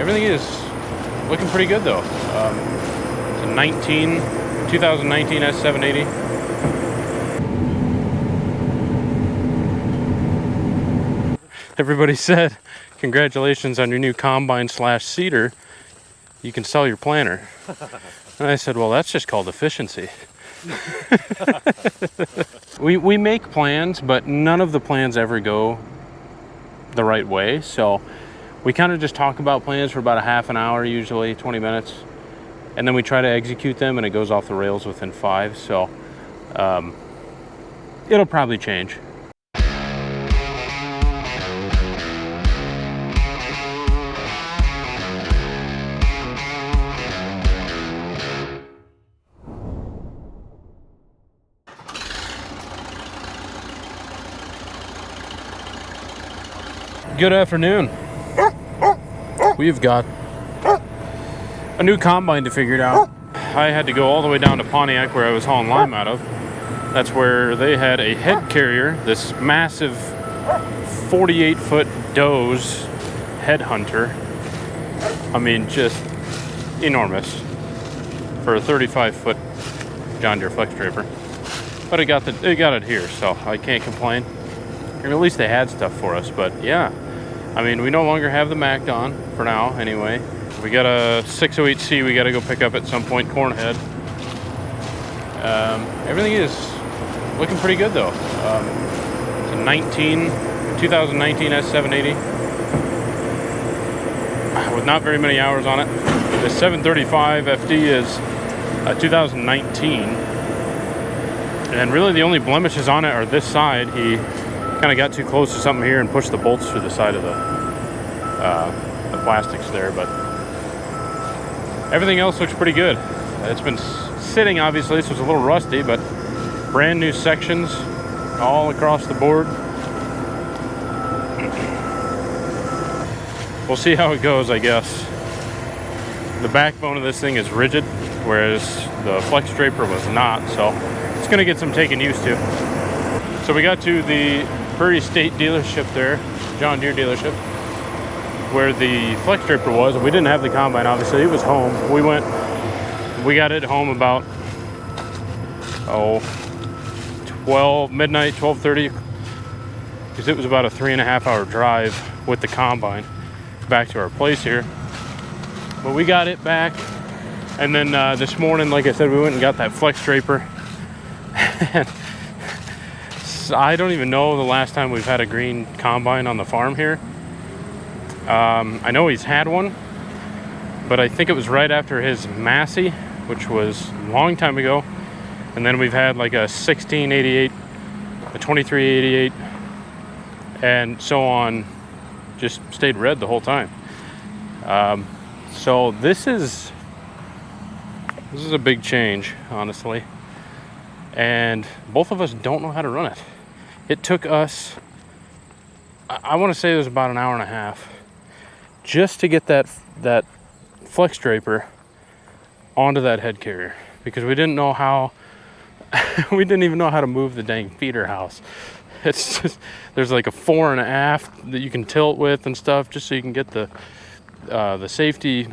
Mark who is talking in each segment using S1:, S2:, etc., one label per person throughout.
S1: everything is looking pretty good though. It's a 2019 S780. Everybody said, congratulations on your new combine / seeder. You can sell your planter. And I said, well, that's just called efficiency. we make plans, but none of the plans ever go the right way. So we kind of just talk about plans for about a half an hour, usually 20 minutes. And then we try to execute them and it goes off the rails within 5. So it'll probably change. Good afternoon. We've got a new combine to figure it out. I had to go all the way down to Pontiac where I was hauling lime out of. That's where they had a head carrier, this massive 48-foot Doze headhunter. I mean, just enormous for a 35-foot John Deere flex draper. But it got it here, so I can't complain. Or at least they had stuff for us, but yeah. I mean, we no longer have the Mac on for now, anyway. We got a 608C we got to go pick up at some point, Cornhead. Everything is looking pretty good, though. It's a 2019 S780 with not very many hours on it. The 735 FD is 2019. And really the only blemishes on it are this side. He kind of got too close to something here and pushed the bolts through the side of the plastics there, but everything else looks pretty good. It's been sitting, obviously, so it's a little rusty, but brand new sections all across the board. We'll see how it goes, I guess. The backbone of this thing is rigid, whereas the flex draper was not, so it's going to get some taking used to. So we got to the Prairie State dealership there, John Deere dealership, where the flex draper was. We didn't have the combine, obviously. It was home. We got it home about midnight, 12:30, because it was about a 3.5-hour drive with the combine back to our place here. But we got it back, and then this morning, like I said, we went and got that flex draper. I don't even know the last time we've had a green combine on the farm here. I know he's had one, but I think it was right after his Massey, which was a long time ago. And then we've had like a 1688, a 2388, and so on. Just stayed red the whole time. So this is a big change, honestly. And both of us don't know how to run it. It took us, I want to say it was about an hour and a half just to get that flex draper onto that head carrier, because we didn't know how, we didn't even know how to move the dang feeder house. It's just, there's like a fore and aft that you can tilt with and stuff, just so you can get the safety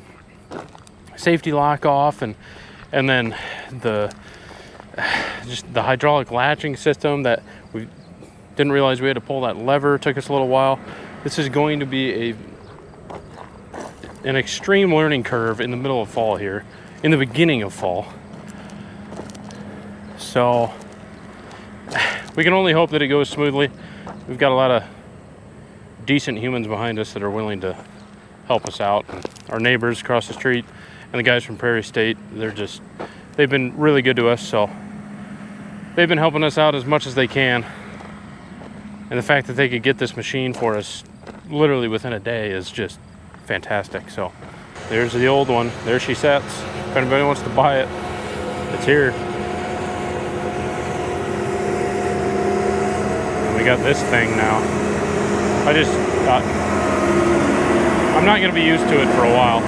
S1: lock off, and then the hydraulic latching system that we didn't realize we had to pull that lever. It took us a little while. This is going to be an extreme learning curve in the middle of fall here, in the beginning of fall. So we can only hope that it goes smoothly. We've got a lot of decent humans behind us that are willing to help us out. And our neighbors across the street and the guys from Prairie State, they've been really good to us, so they've been helping us out as much as they can. And the fact that they could get this machine for us literally within a day is just fantastic. So there's the old one. There she sits. If anybody wants to buy it, it's here. And we got this thing now. I'm not going to be used to it for a while.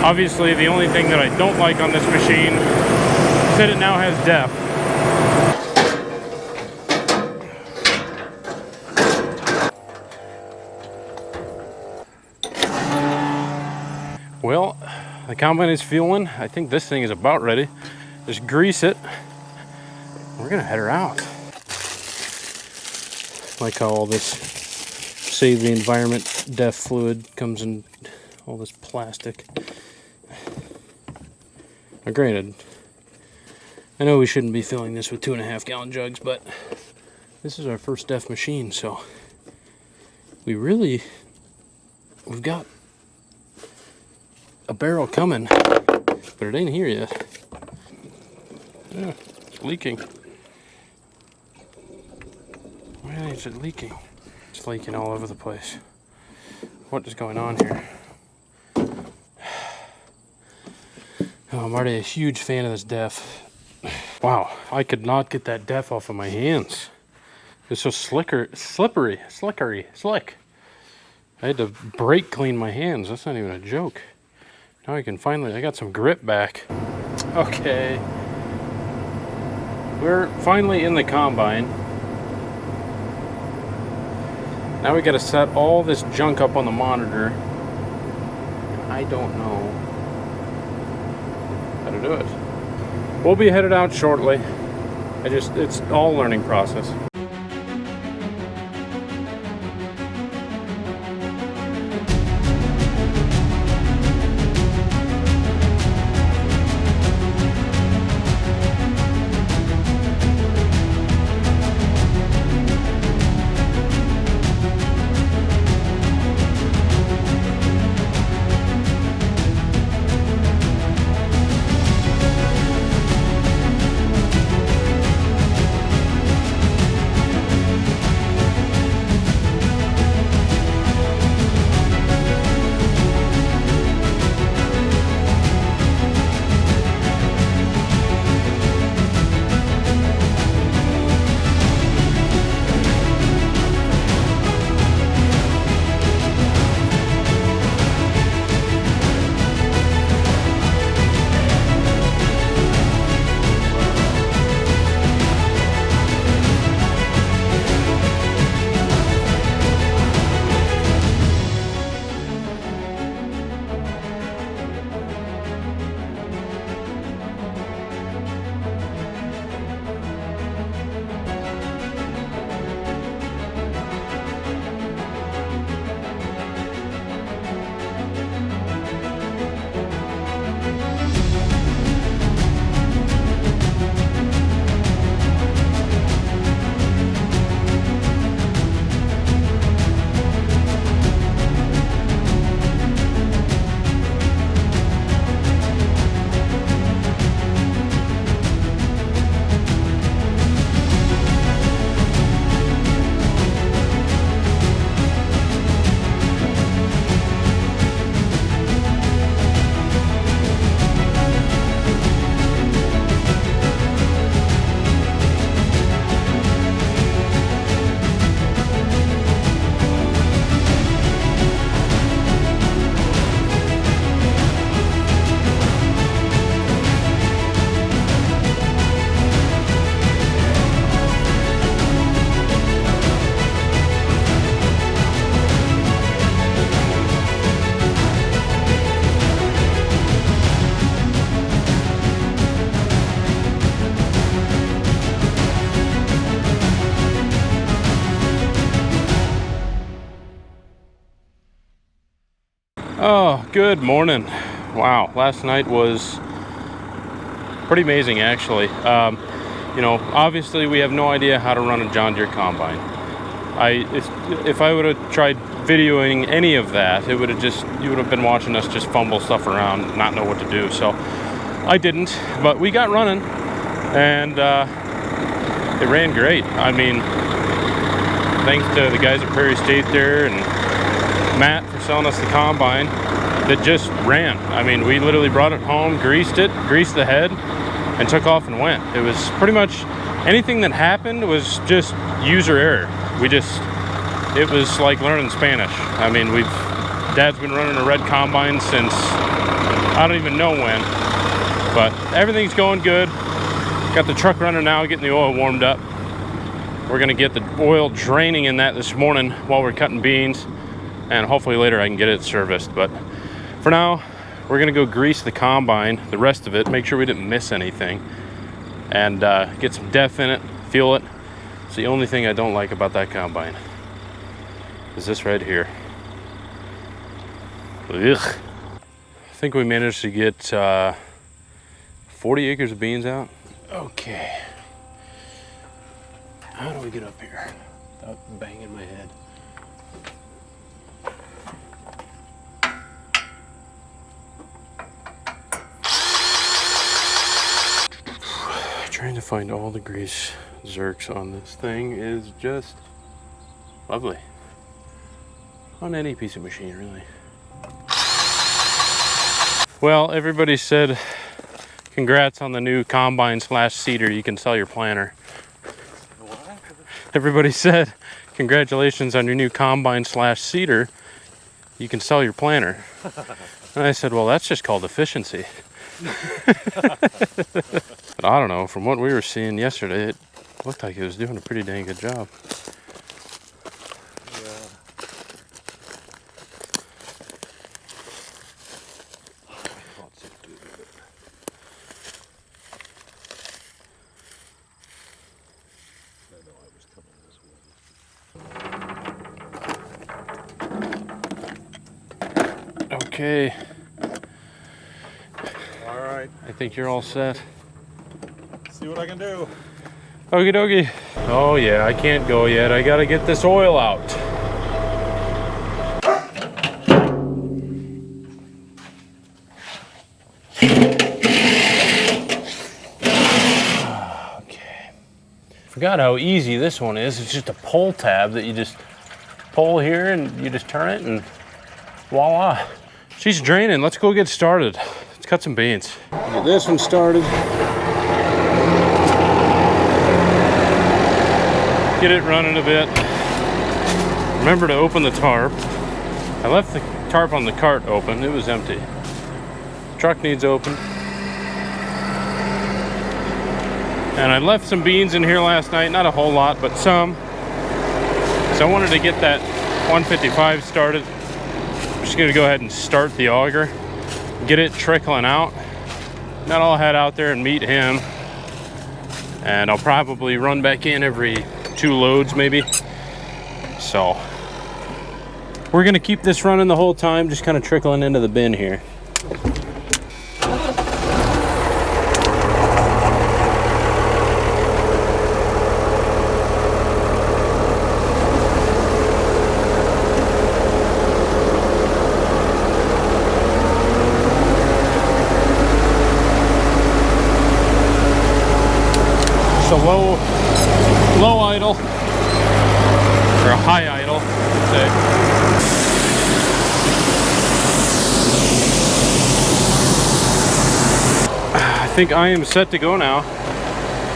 S1: Obviously, the only thing that I don't like on this machine is that it now has DEF. The combine is fueling. I think this thing is about ready. Just grease it. We're gonna head her out. Like how all this Save the Environment DEF fluid comes in all this plastic. Now granted, I know we shouldn't be filling this with 2.5 gallon jugs, but this is our first DEF machine, so we've got a barrel coming, but it ain't here yet. Yeah, it's leaking. Why is it leaking? It's leaking all over the place. What is going on here? Oh, I'm already a huge fan of this DEF. Wow, I could not get that DEF off of my hands. It's so slick. I had to brake clean my hands. That's not even a joke. Now I got some grip back. Okay. We're finally in the combine. Now we gotta set all this junk up on the monitor. I don't know how to do it. We'll be headed out shortly. It's all learning process. Oh, good morning. Wow, last night was pretty amazing, actually. You know, obviously we have no idea how to run a John Deere combine. If I would have tried videoing any of that, you would have been watching us just fumble stuff around, not know what to do. So I didn't, but we got running, and it ran great. I mean, thanks to the guys at Prairie State there and Matt for selling us the combine that just ran. I mean, we literally brought it home, greased the head, and took off and went. It was pretty much anything that happened was just user error. It was like learning Spanish. I mean, Dad's been running a red combine since I don't even know when, but everything's going good. Got the truck running now, getting the oil warmed up. We're gonna get the oil draining in that this morning while we're cutting beans, and hopefully later I can get it serviced. But for now, we're gonna go grease the combine, the rest of it, make sure we didn't miss anything, and get some depth in it, feel it. It's the only thing I don't like about that combine, is this right here. Ugh. I think we managed to get 40 acres of beans out. Okay. How do we get up here without banging my head? Trying to find all the grease zerks on this thing is just lovely. On any piece of machine, really. Well, everybody said congrats on the new combine / seeder. You can sell your planter.
S2: What?
S1: Everybody said congratulations on your new combine / seeder. You can sell your planter. And I said, well, that's just called efficiency. But I don't know, from what we were seeing yesterday, it looked like it was doing a pretty dang good job. Okay.
S2: All right.
S1: I think you're all set.
S2: See what I can do.
S1: Okie dokie. Oh yeah, I can't go yet. I gotta get this oil out. Okay. Forgot how easy this one is. It's just a pull tab that you just pull here and you just turn it and voila. She's draining. Let's go get started. Let's cut some beans. Get this one started. Get it running a bit. Remember to open the tarp. I left the tarp on the cart open. It was empty. Truck needs open. And I left some beans in here last night. Not a whole lot, but some. So I wanted to get that 155 started. I'm just gonna go ahead and start the auger. Get it trickling out. Then I'll head out there and meet him. And I'll probably run back in every 2 loads maybe. So we're gonna keep this running the whole time, just kind of trickling into the bin here. Just a low idle, or a high idle, I'd say. I think I am set to go now.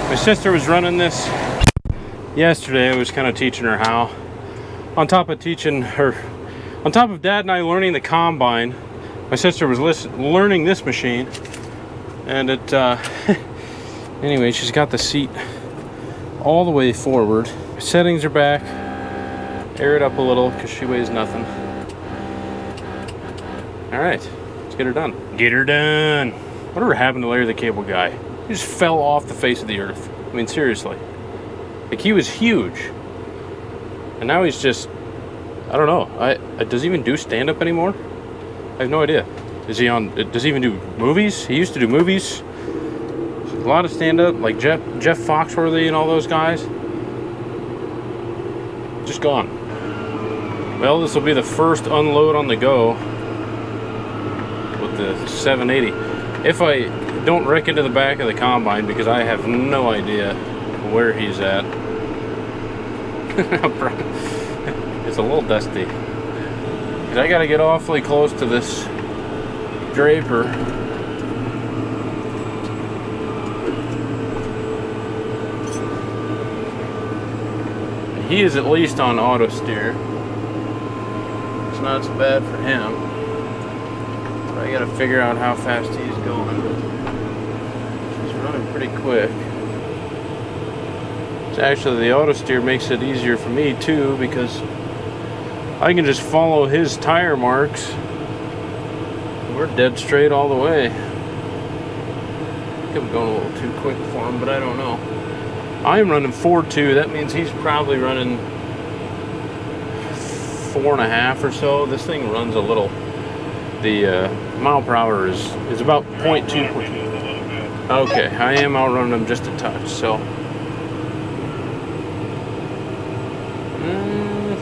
S1: My sister was running this yesterday. I was kind of teaching her how. On top of Dad and I learning the combine, my sister was learning this machine, and it anyway, she's got the seat all the way forward. Settings are back. Air it up a little because she weighs nothing. All right, let's get her done. Get her done. Whatever happened to Larry the Cable Guy? He just fell off the face of the earth. I mean, seriously. Like, he was huge. And now he's just, I don't know. Does he even do stand-up anymore? I have no idea. Does he even do movies? He used to do movies. A lot of stand-up, like Jeff Foxworthy and all those guys. Just gone. Well, this will be the first unload on the go with the 780. If I don't wreck into the back of the combine, because I have no idea where he's at. It's a little dusty. Because I gotta get awfully close to this draper. He is at least on auto steer. It's not so bad for him. But I gotta figure out how fast he's going. He's running pretty quick. It's actually, the auto steer makes it easier for me too, because I can just follow his tire marks We're dead straight all the way. I think I'm going a little too quick for him, but I don't know. I'm running 4.2. That means he's probably running 4.5 or so. This thing runs a little. The mile per hour is about 0.2. Okay, I am outrunning him just a touch, so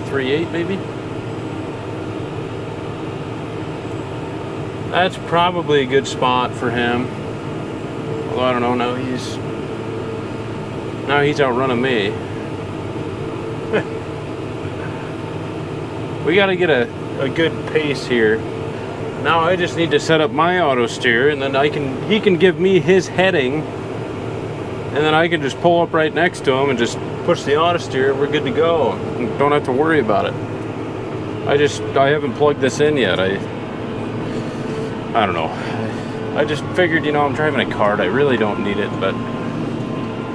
S1: 3.8 maybe. That's probably a good spot for him. Although I don't know, now he's outrunning me. We got to get a good pace here. Now I just need to set up my auto steer, and then he can give me his heading, and then I can just pull up right next to him and just push the auto steer. We're good to go. Don't have to worry about it. I haven't plugged this in yet. I don't know. I just figured, I'm driving a cart. I really don't need it, but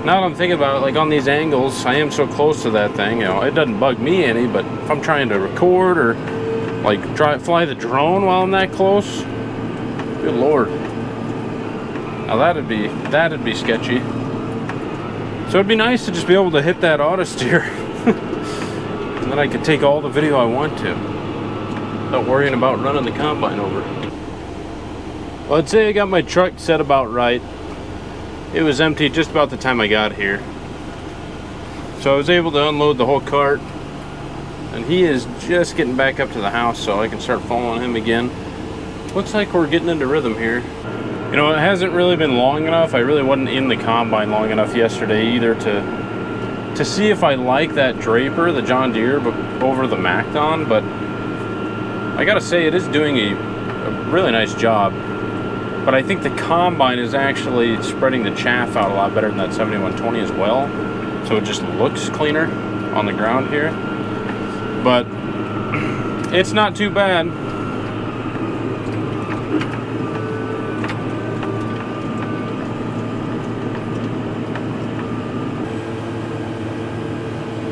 S1: now that I'm thinking about it, like on these angles, I am so close to that thing. It doesn't bug me any, but if I'm trying to record or like fly the drone while I'm that close, good lord. Now that'd be sketchy. So it'd be nice to just be able to hit that auto steer, and then I could take all the video I want to, without worrying about running the combine over. Well, I'd say I got my truck set about right. It was empty just about the time I got here, so I was able to unload the whole cart. And he is just getting back up to the house, so I can start following him again. Looks like we're getting into rhythm here. It hasn't really been long enough. I really wasn't in the combine long enough yesterday either to see if I like that Draper, the John Deere, over the Macdon. But I gotta say, it is doing a really nice job. But I think the combine is actually spreading the chaff out a lot better than that 7120 as well. So it just looks cleaner on the ground here. But it's not too bad.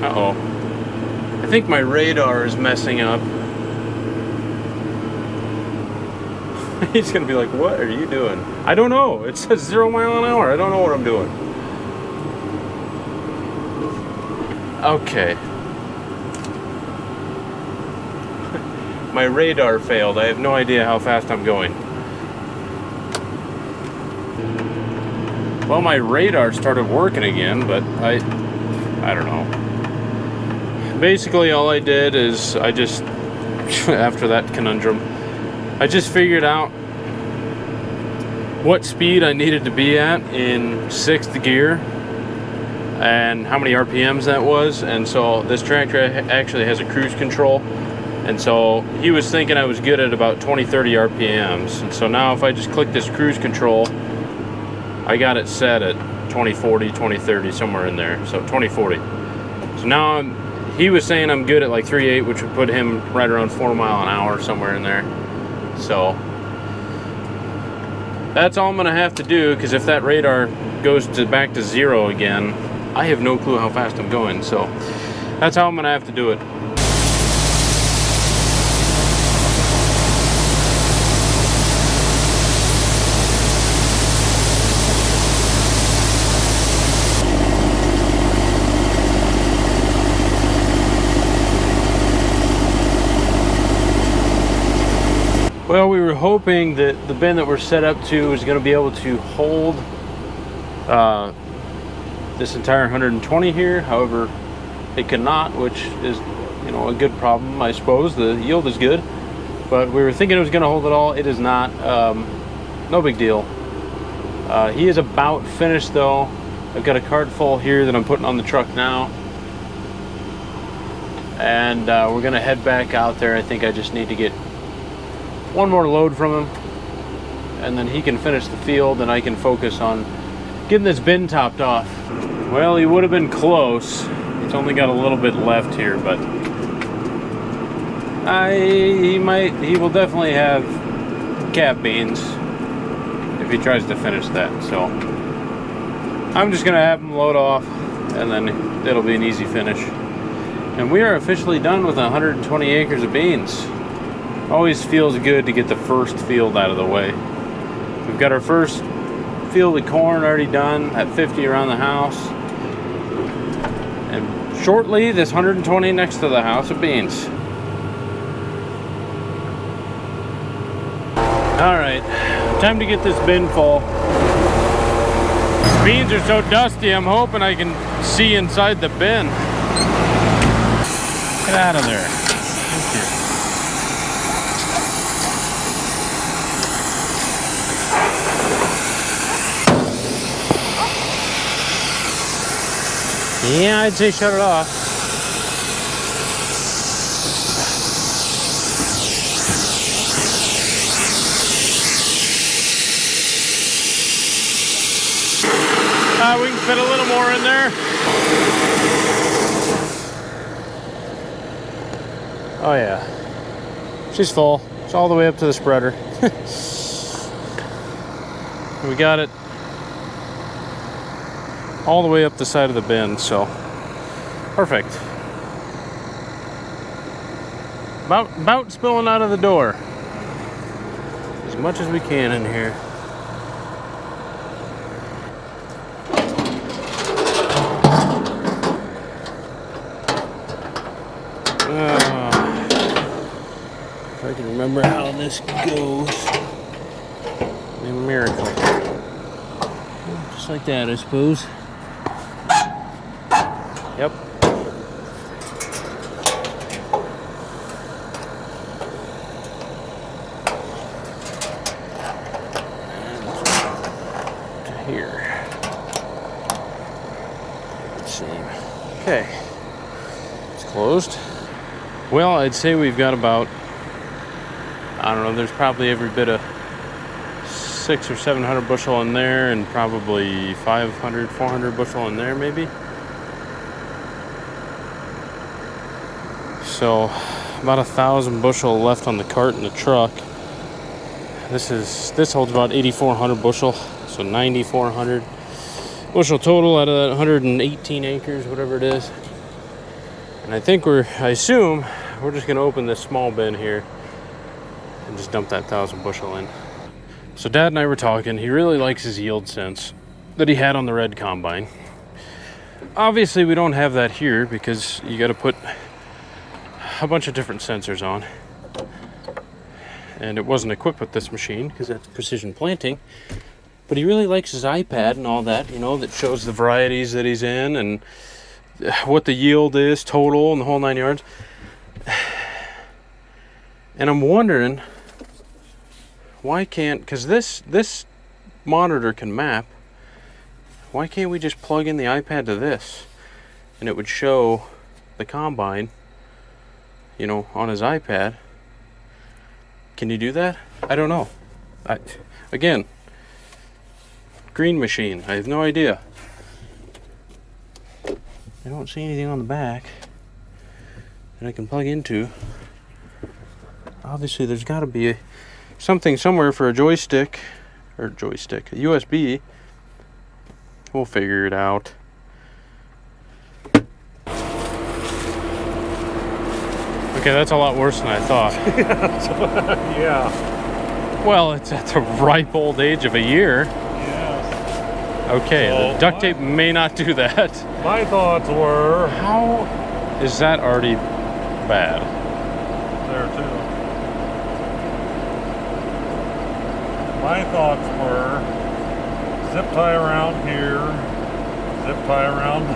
S1: Uh-oh. I think my radar is messing up. He's gonna be like, what are you doing? I don't know. It says 0 mile an hour. I don't know what I'm doing. Okay. My radar failed. I have no idea how fast I'm going. Well, my radar started working again, but I don't know. Basically, all I did is after that conundrum, I just figured out what speed I needed to be at in 6th gear and how many RPMs that was. And so this tractor actually has a cruise control. And so he was thinking I was good at about 20-30 RPMs. And so now if I just click this cruise control, I got it set at 2040, 2030, somewhere in there. So 2040. So now he was saying I'm good at like 3.8, which would put him right around 4 mile an hour, somewhere in there. So that's all I'm gonna have to do, because if that radar goes back to 0 again, I have no clue how fast I'm going. So that's how I'm gonna have to do it. Well, we were hoping that the bin that we're set up to was going to be able to hold this entire 120 here. However, it cannot, which is, a good problem, I suppose. The yield is good, but we were thinking it was going to hold it all. It is not. No big deal. He is about finished though. I've got a cart full here that I'm putting on the truck now, and we're going to head back out there. I think I just need to get one more load from him, and then he can finish the field and I can focus on getting this bin topped off. Well, he would have been close. He's only got a little bit left here, but he will definitely have cap beans if he tries to finish that. So I'm just gonna have him load off, and then it'll be an easy finish. And we are officially done with 120 acres of beans. Always feels good to get the first field out of the way. We've got our first field of corn already done at 50 around the house. And shortly, this 120 next to the house of beans. All right, time to get this bin full. Beans are so dusty, I'm hoping I can see inside the bin. Get out of there. Thank you. Yeah, I'd say shut it off. We can fit a little more in there. Oh yeah, she's full. It's all the way up to the spreader. We got it all the way up the side of the bin, so perfect. About spilling out of the door. As much as we can in here. If I can remember how this goes. A miracle. Just like that, I suppose. Yep. And to here. Let's see. Okay. It's closed. Well, I'd say we've got about, I don't know, there's probably every bit of 600 or 700 bushel in there, and probably 500, 400 bushel in there maybe. So about 1,000 bushel left on the cart in the truck. This holds about 8,400 bushel, so 9,400 bushel total out of that 118 acres, whatever it is. And I assume we're just gonna open this small bin here and just dump that 1,000 bushel in. So Dad and I were talking. He really likes his yield sense that he had on the red combine. Obviously we don't have that here because you got to put a bunch of different sensors on, and it wasn't equipped with this machine because that's precision planting. But he really likes his iPad and all that, you know, that shows the varieties that he's in and what the yield is total and the whole 9 yards. And I'm wondering why can't, because this monitor can map, why can't we just plug in the iPad to this and it would show the combine, you know, on his iPad? Can you do that? I don't know. Again, green machine, I have no idea. I don't see anything on the back that I can plug into. Obviously there's got to be something somewhere for a joystick, a USB. We'll figure it out. Okay, that's a lot worse than I thought.
S2: Yeah.
S1: Well, it's at the ripe old age of a year.
S2: Yes.
S1: Okay,
S2: So
S1: the duct tape may not do that.
S2: My thoughts were
S1: How is that already bad?
S2: there too. My thoughts were zip tie around here, zip tie around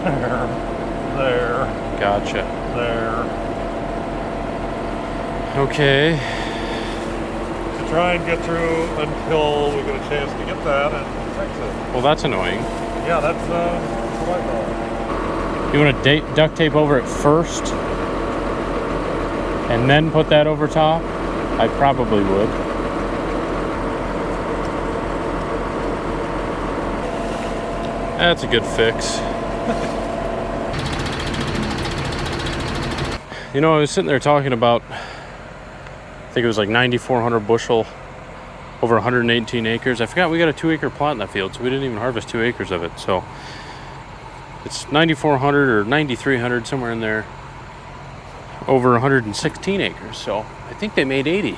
S2: there,
S1: Gotcha.
S2: there.
S1: Okay.
S2: To try and get through until we get a chance to get that and fix it.
S1: Well, that's annoying.
S2: Yeah, that's what I thought.
S1: You want to duct tape over it first and then put that over top? I probably would. That's a good fix. You know, I was sitting there talking about, I think it was like 9,400 bushel over 118 acres. I forgot we got a 2-acre plot in that field, so we didn't even harvest 2 acres of it. So it's 9,400 or 9,300, somewhere in there. over 116 acres, so I think they made 80.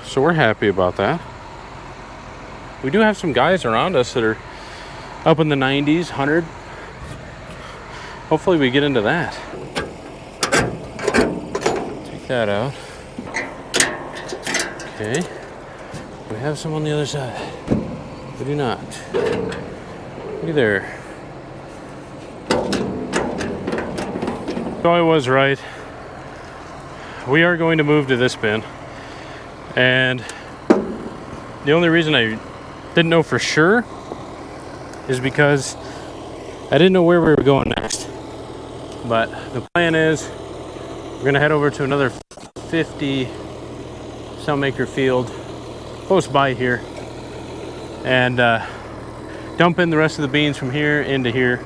S1: So we're happy about that. We do have some guys around us that are up in the 90s, 100. Hopefully we get into that. Take that out. Okay. We have some on the other side. We do not. Look there. So I was right. We are going to move to this bin. And the only reason I didn't know for sure is because I didn't know where we were going next. But the plan is we're gonna head over to another 50 some acre field close by here and dump in the rest of the beans from here into here,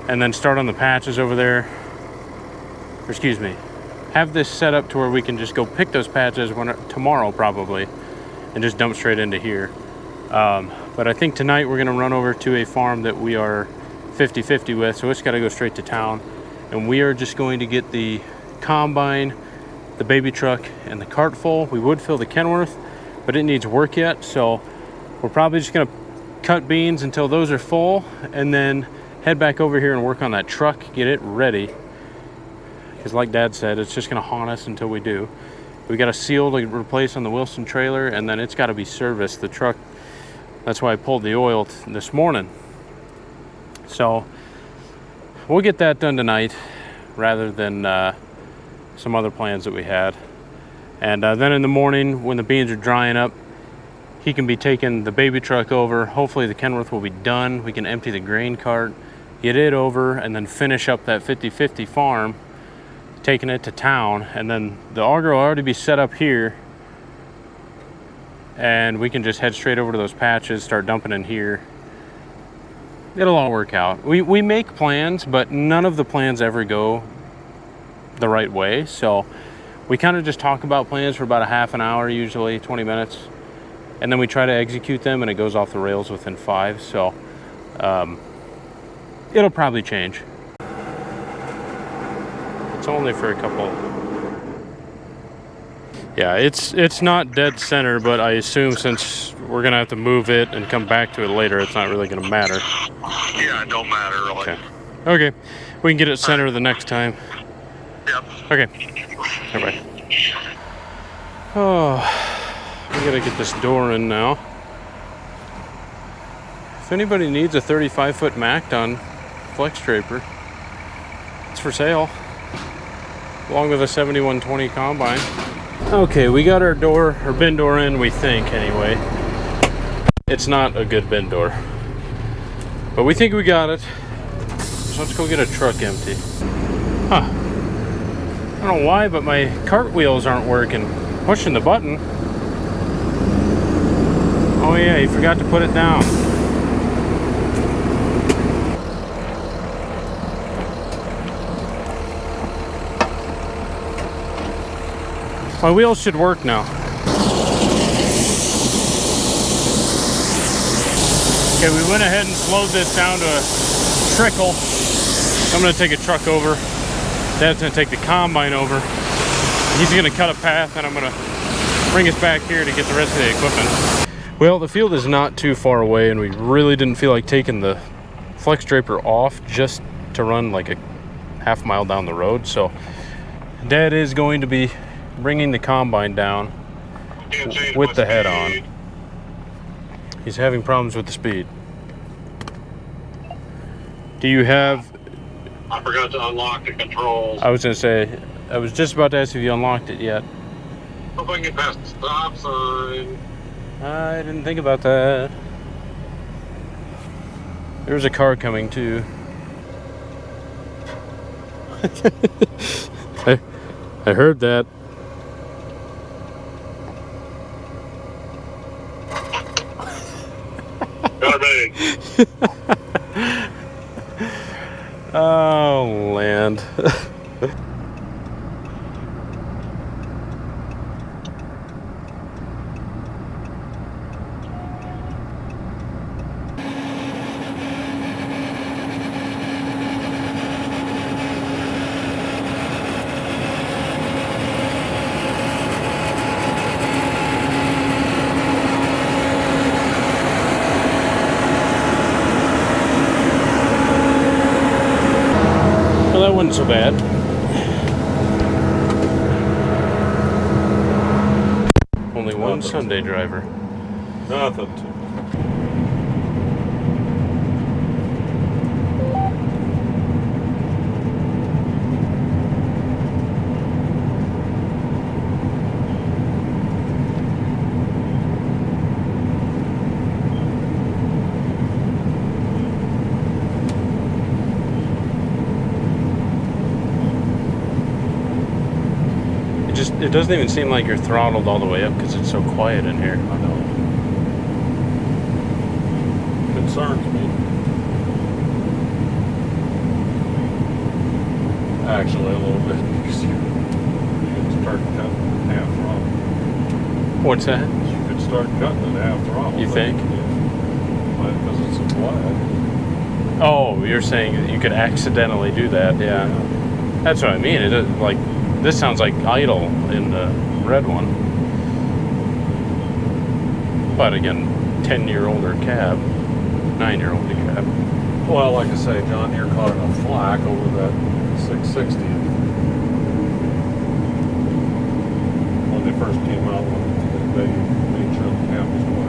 S1: and then start on the patches over there. Or excuse me, have this set up to where we can just go pick those patches tomorrow probably and just dump straight into here. But I think tonight we're gonna run over to a farm that we are 50-50 with, so it's gotta go straight to town. And we are just going to get the combine, the baby truck, and the cart full. We would fill the Kenworth, but it needs work yet, so we're probably just gonna cut beans until those are full and then head back over here and work on that truck, get it ready. Because like Dad said, it's just gonna haunt us until we do. We got a seal to replace on the Wilson trailer, and then it's gotta be serviced. The truck, that's why I pulled the oil this morning. So we'll get that done tonight rather than some other plans that we had. And then in the morning when the beans are drying up, he can be taking the baby truck over. Hopefully the Kenworth will be done. We can empty the grain cart, get it over, and then finish up that 50-50 farm, taking it to town. And then the auger will already be set up here, and we can just head straight over to those patches, start dumping in here. It'll all work out. We make plans, but none of the plans ever go the right way. So we kind of just talk about plans for about a half an hour, usually 20 minutes. And then we try to execute them, and it goes off the rails within 5. So it'll probably change. It's only for a couple. Yeah, it's not dead center, but I assume since we're gonna have to move it and come back to it later, it's not really gonna matter.
S2: Yeah, it don't matter really.
S1: Okay. We can get it center the next time.
S2: Yep.
S1: Okay. Bye-bye. Oh. We gotta get this door in now. If anybody needs a 35-foot Macton flex draper, it's for sale, along with a 7120 combine. Okay, we got our bin door in, we think anyway. It's not a good bin door, but we think we got it. So let's go get a truck empty. Huh. I don't know why, but my cart wheels aren't working. Pushing the button. Oh yeah, you forgot to put it down. My wheels should work now. Okay, we went ahead and slowed this down to a trickle. I'm gonna take a truck over. Dad's gonna take the combine over. He's gonna cut a path, and I'm gonna bring us back here to get the rest of the equipment. Well, the field is not too far away, and we really didn't feel like taking the flex draper off just to run like a half mile down the road. So Dad is going to be bringing the combine down with the head on. He's having problems with the speed. Do you have...
S2: I forgot to unlock the controls.
S1: I was gonna say, I was just about to ask if you unlocked it yet.
S2: Hope I can get past the stop sign.
S1: I didn't think about that. There's a car coming too. I heard that.
S2: Got it.
S1: Oh, land. wasn't so bad. Only one Sunday driver.
S2: Nothing to.
S1: It doesn't even seem like you're throttled all the way up because it's so quiet in here.
S2: I know. Concerns me. Actually, a little bit. You could start cutting half throttle.
S1: What's that?
S2: You could start cutting at half throttle.
S1: You think?
S2: Yeah. Because it's a flag.
S1: Oh, you're saying that you could accidentally do that? Yeah. That's what I mean. It is like. This sounds like idle in the red one. But again, 10-year-older cab, 9-year-old cab.
S2: Well, like I say, John Deere caught enough flack over that 660 when they first came out. They made sure the cab was quiet.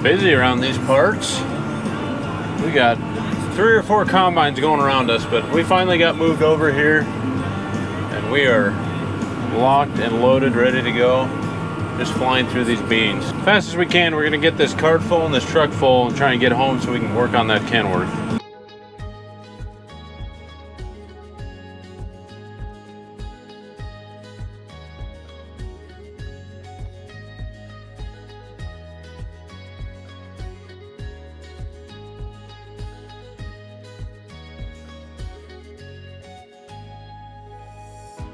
S1: Busy around these parts. We got 3 or 4 combines going around us, but we finally got moved over here and we are locked and loaded, ready to go. Just flying through these beans. Fast as we can, we're gonna get this cart full and this truck full and try and get home so we can work on that Kenworth.